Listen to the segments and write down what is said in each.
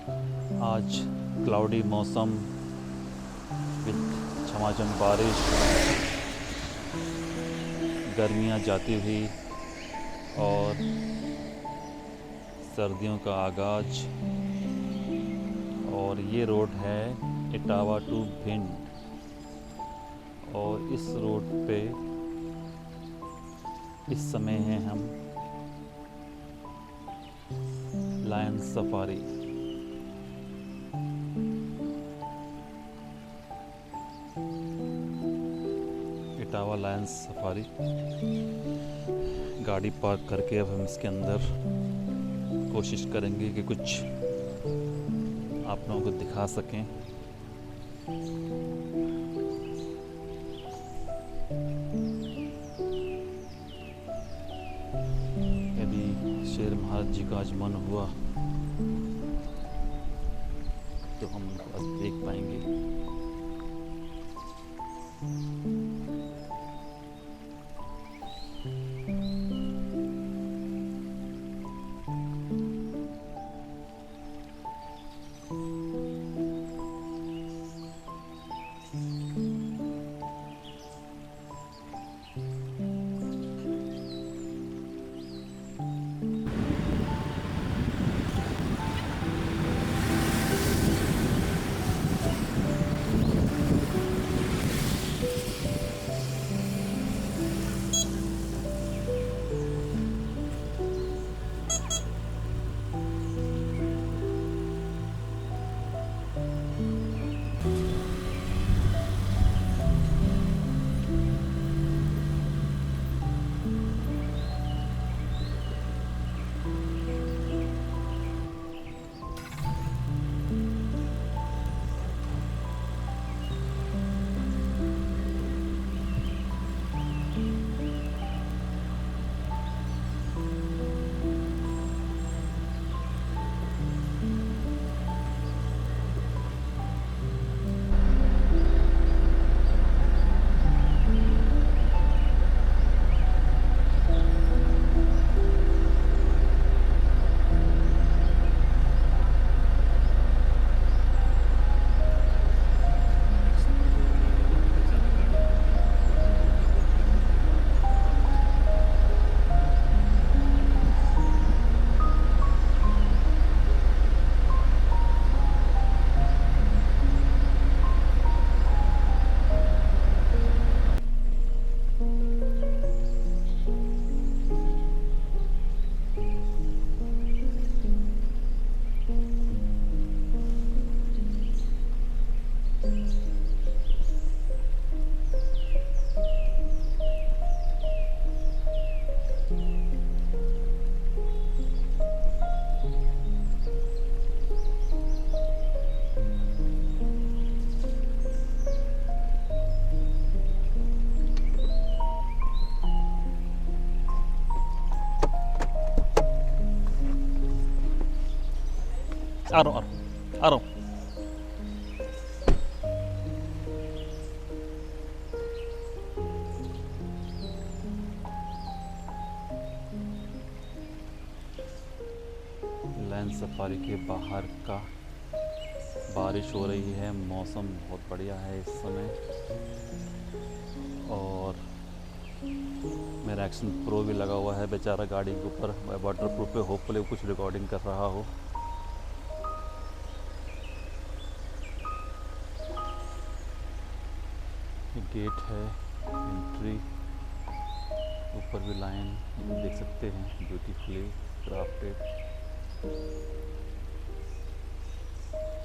आज क्लाउडी मौसम विद झमाझम बारिश, गर्मियाँ जाती हुई और सर्दियों का आगाज। और ये रोड है इटावा टू भिंड, और इस रोड पे इस समय हैं हम lion safari. Etawah lion safari. गाड़ी पार्क करके अब हम इसके अंदर कोशिश करेंगे कि कुछ आप लोगों को दिखा सकें। यदि शेर महाराज जी का आज मन हुआ तो हम उनको आज देख पाएंगे। आ रहा हूँ, आ रहा हूँ। लायन सफारी के बाहर का बारिश हो रही है, मौसम बहुत बढ़िया है इस समय। और मेरा एक्शन प्रो भी लगा हुआ है बेचारा गाड़ी के ऊपर, वाटर प्रूफ पे, होपफुली कुछ रिकॉर्डिंग कर रहा हो। गेट है एंट्री, ऊपर भी लाइन देख सकते हैं, ब्यूटीफुली क्राफ्टेड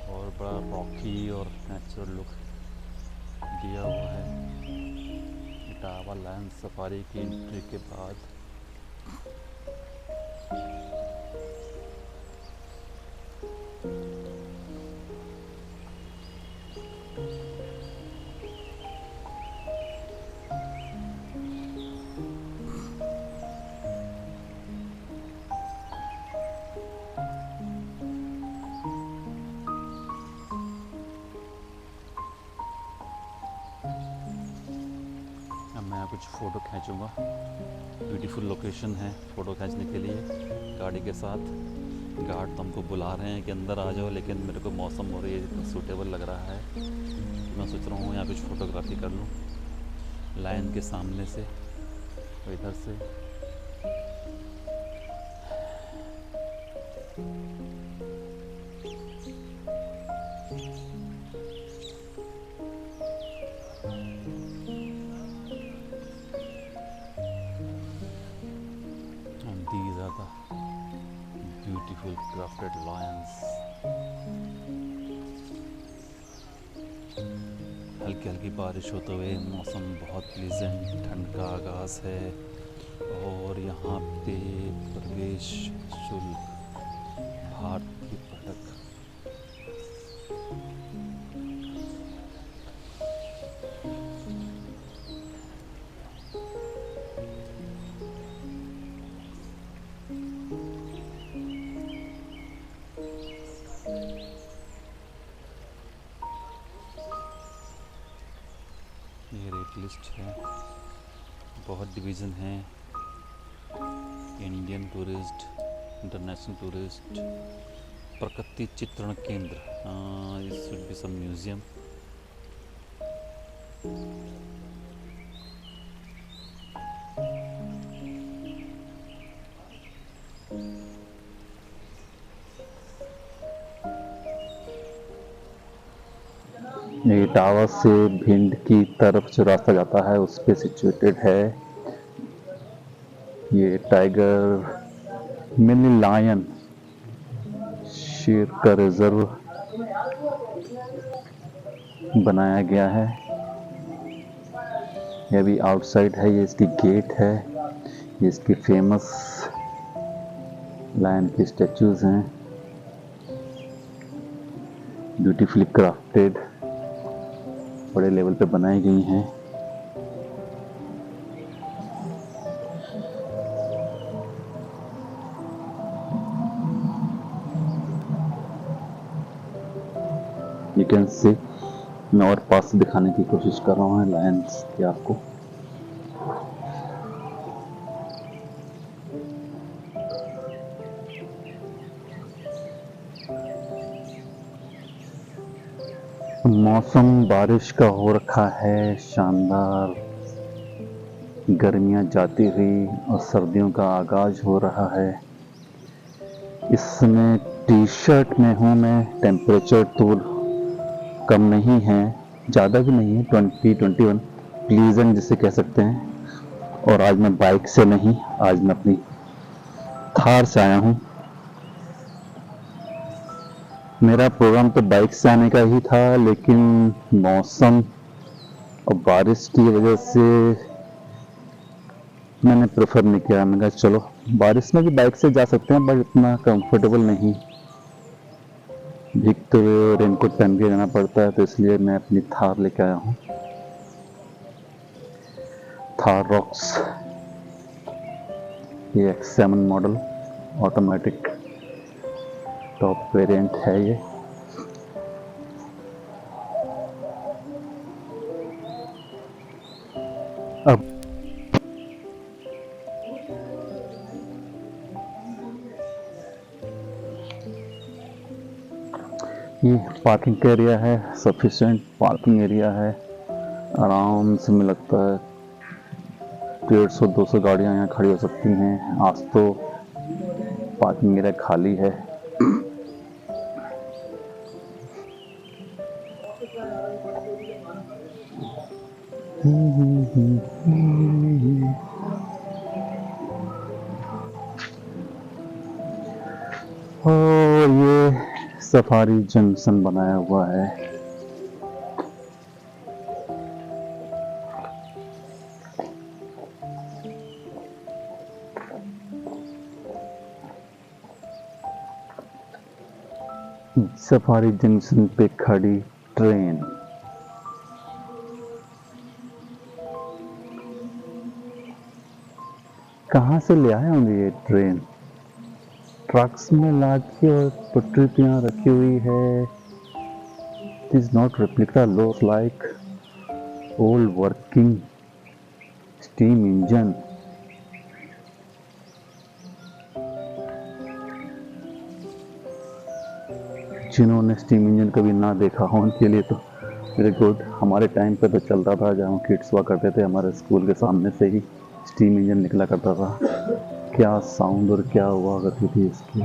और बड़ा रॉकी और नेचुरल लुक दिया हुआ है इटावा लायन सफारी की एंट्री के बाद। मैं कुछ फ़ोटो खींचूँगा। ब्यूटीफुल लोकेशन है फ़ोटो खींचने के लिए गाड़ी के साथ। गार्ड तो हमको बुला रहे हैं कि अंदर आ जाओ, लेकिन मेरे को मौसम और ये इतना सूटेबल लग रहा है, मैं सोच रहा हूँ यहाँ कुछ फ़ोटोग्राफी कर लूँ लाइन के सामने से और इधर से। And these are the beautiful crafted lions. हल्की हल्की बारिश होते हुए मौसम बहुत प्लीजेंट, ठंड का आगाज़ है। और यहाँ पे प्रवेश शुल्क भारतीय पटक। ये रेट लिस्ट है, बहुत डिवीज़न है। इंडियन टूरिस्ट, इंटरनेशनल टूरिस्ट, प्रकृति चित्रण केंद्र, इस शुड बी सम म्यूजियम। ये टावर से भिंड की तरफ जो रास्ता जाता है उस पे सिचुएटेड है। ये टाइगर मिनी लायन शेर का रिजर्व बनाया गया है। ये भी आउटसाइड है, ये इसकी गेट है, ये इसकी फेमस लायन की स्टैचूज हैं, ब्यूटीफुली क्राफ्टेड, बड़े लेवल पे बनाई गई हैं। यू कैन सी, मैं और पास से दिखाने की कोशिश कर रहा हूँ लायंस की आपको। मौसम बारिश का हो रखा है, शानदार। गर्मियां जाती हुई और सर्दियों का आगाज हो रहा है। इस समय टी शर्ट में हूँ मैं। टेम्परेचर तो कम नहीं है, ज़्यादा भी नहीं है, 20-21 प्लीजेंट जिसे कह सकते हैं। और आज मैं बाइक से नहीं, आज मैं अपनी थार से आया हूँ। मेरा प्रोग्राम तो बाइक से आने का ही था, लेकिन मौसम और बारिश की वजह से मैंने प्रेफर नहीं किया। मैंने कहा चलो बारिश में भी बाइक से जा सकते हैं, बट इतना कंफर्टेबल नहीं, भीगते हुए रेनकोट पहन के जाना पड़ता है, तो इसलिए मैं अपनी थार लेके आया हूँ। थार रॉक्स, ये X7 model automatic top variant है ये। अब ये पार्किंग का एरिया है, सफिशिएंट पार्किंग एरिया है, आराम से मुझे लगता है 150-200 गाड़ियाँ यहाँ खड़ी हो सकती हैं। आज तो पार्किंग एरिया खाली है। और ये सफारी जंक्शन बनाया हुआ है। सफारी जंक्शन पे खड़ी ट्रेन, कहाँ से ले आए होंगे ये ट्रेन? ट्रक्स में लाके और पटरी पे यहाँ रखी हुई है। It is not replica, looks like old working steam engine. जिन्होंने स्टीम इंजन कभी ना देखा हो उनके लिए तो वेरी गुड। हमारे टाइम पे तो चलता था, जब हम किड्स हुआ करते थे हमारे स्कूल के सामने से ही स्टीम इंजन निकला करता था। क्या साउंड और क्या हुआ करती थी इसकी।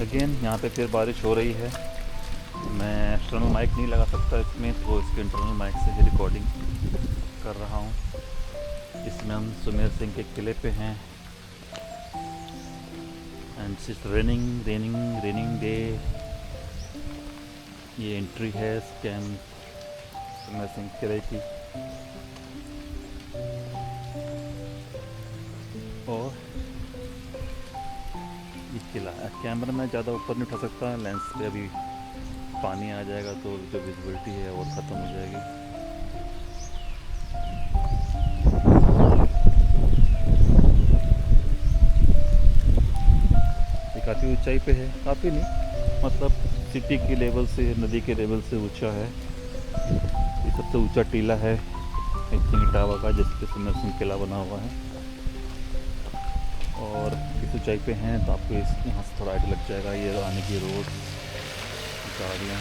अगेन यहाँ पे फिर बारिश हो रही है। मैं एक्सटर्नल माइक नहीं लगा सकता इसमें, तो इसके इंटरनल माइक से ही रिकॉर्डिंग कर रहा हूँ। इसमें हम सुमेर सिंह के किले पे हैं एंड इट्स रेनिंग डे। ये एंट्री है स्कैम सुमेर सिंह किले की। और ये किला कैमरा में ज़्यादा ऊपर नहीं उठा सकता, लेंस पे अभी पानी आ जाएगा तो जो विजिबिलिटी है वो ख़त्म हो जाएगी। ये काफ़ी ऊंचाई पे है, काफ़ी नहीं मतलब सिटी के लेवल से, नदी के लेवल से ऊंचा है। ये सबसे ऊंचा टीला है टावा का, जिस पे सुमेर सिंह किला बना हुआ है। और इस ऊंचाई पे हैं तो आपको यहाँ से थोड़ा आइडिया लग जाएगा। ये आने की रोड, गाड़ियाँ,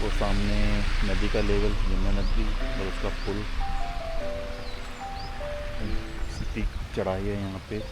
वो सामने नदी का लेवल, यमुना नदी और उसका पुल, सिटी चढ़ाई है यहाँ पे।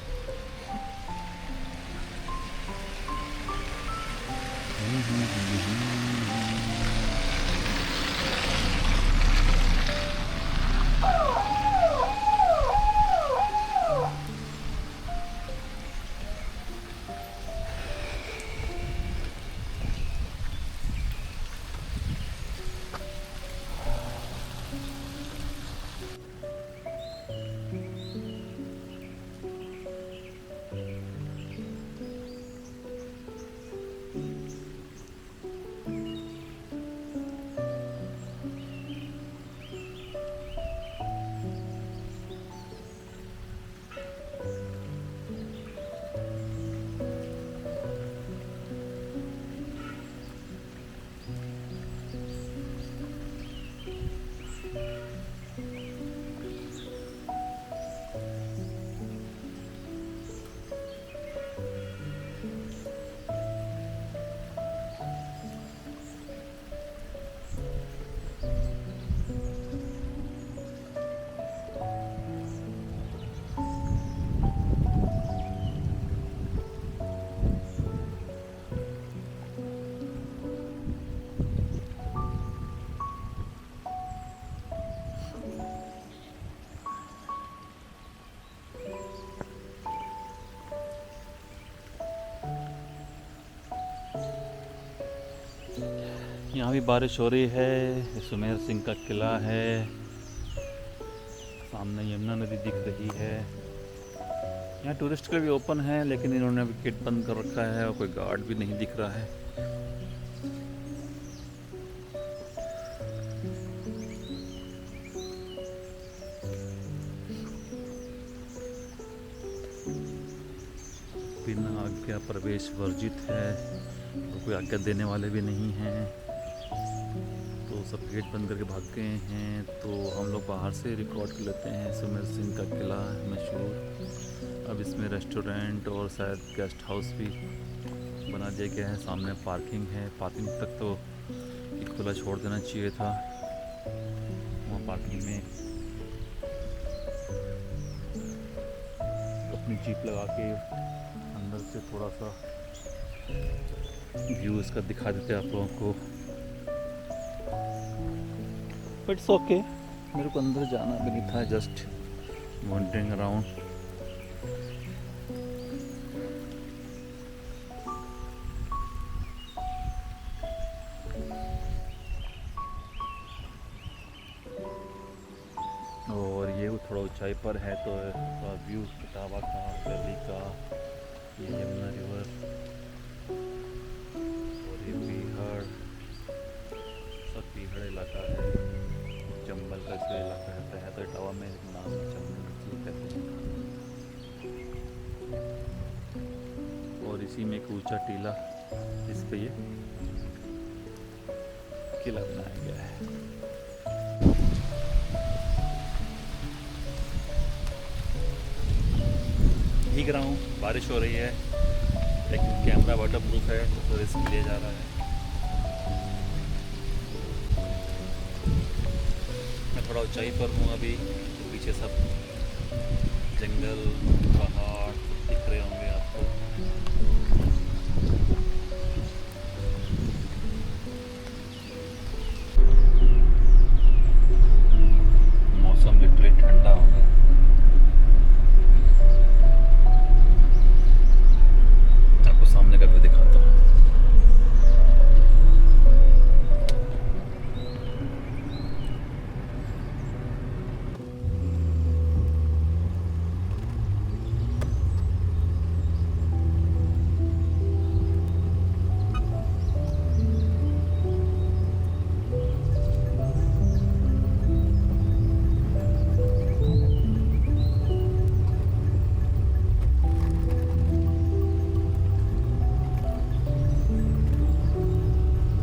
भी बारिश हो रही है। सुमेर सिंह का किला है, सामने यमुना नदी दिख रही है। यहाँ टूरिस्ट के लिए भी ओपन है, लेकिन इन्होंने अभी गेट बंद कर रखा है और कोई गार्ड भी नहीं दिख रहा है। बिना आज्ञा प्रवेश वर्जित है और कोई आज्ञा देने वाले भी नहीं हैं, तो सब गेट बंद करके भाग गए हैं। तो हम लोग बाहर से रिकॉर्ड कर लेते हैं। सुमेर सिंह का किला है मशहूर। अब इसमें रेस्टोरेंट और शायद गेस्ट हाउस भी बना दिया गया है। सामने पार्किंग है, पार्किंग तक तो खुला छोड़ देना चाहिए था। वहाँ पार्किंग में अपनी जीप लगा के अंदर से थोड़ा सा व्यू इसका दिखा देते आप लोगों को। बट इट्स ओके, मेरे को अंदर जाना भी नहीं था, जस्ट वॉन्डरिंग अराउंड। और ये थोड़ा ऊंचाई पर है, तो थोड़ा व्यू इटावा का, दिल्ली का, ये यमुना रिवर और ये पीहड़, सब पीहड़ इलाका है। चंबल का जो इलाका रहता है, तो इटावा में नाम चंबल कहते हैं। और इसी में एक ऊंचा टीला, जिस पे ये किला बनाया गया है। भीग रहा हूँ, बारिश हो रही है, लेकिन कैमरा वाटर प्रूफ है तो रिस्क लिया जा रहा है। मैं थोड़ा ऊंचाई पर हूँ अभी, तो पीछे सब जंगल,